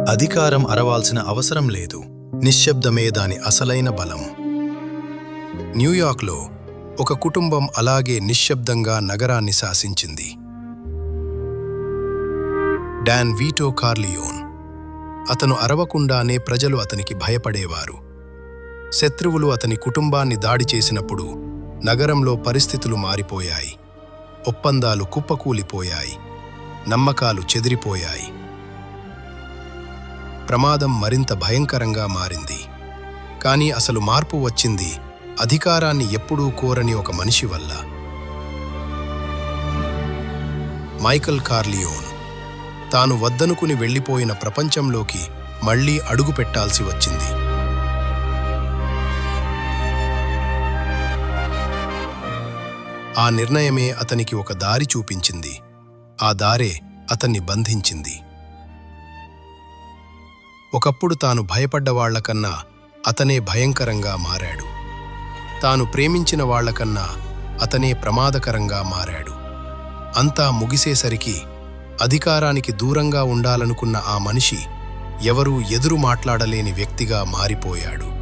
అధికారం అరవాల్సిన అవసరం లేదు. నిశ్శబ్దమే దాని అసలైన బలం. న్యూయార్క్లో ఒక కుటుంబం అలాగే నిశ్శబ్దంగా నగరాన్ని శాసించింది. Don veto కార్లియోన్. అతను అరవకుండానే ప్రజలు అతనికి భయపడేవారు. శత్రువులు అతని కుటుంబాన్ని దాడి చేసినప్పుడు నగరంలో పరిస్థితులు మారిపోయాయి. ఒప్పందాలు కుప్పకూలిపోయాయి. నమ్మకాలు చెదిరిపోయాయి. ప్రమాదం మరింత భయంకరంగా మారింది. కానీ అసలు మార్పు వచ్చింది అధికారాన్ని ఎప్పుడూ కోరని ఒక మనిషి వల్ల. మైకల్ కార్లియోన్ తాను వద్దనుకుని వెళ్ళిపోయిన ప్రపంచంలోకి మళ్లీ అడుగుపెట్టాల్సి వచ్చింది. ఆ నిర్ణయమే అతనికి ఒక దారి చూపించింది. ఆ దారే అతన్ని బంధించింది. ఒకప్పుడు తాను భయపడ్డవాళ్లకన్నా అతనే భయంకరంగా మారాడు. తాను ప్రేమించిన వాళ్లకన్నా అతనే ప్రమాదకరంగా మారాడు. అంతా ముగిసేసరికి అధికారానికి దూరంగా ఉండాలనుకున్న ఆ మనిషి ఎవరూ ఎదురు మాట్లాడలేని వ్యక్తిగా మారిపోయాడు.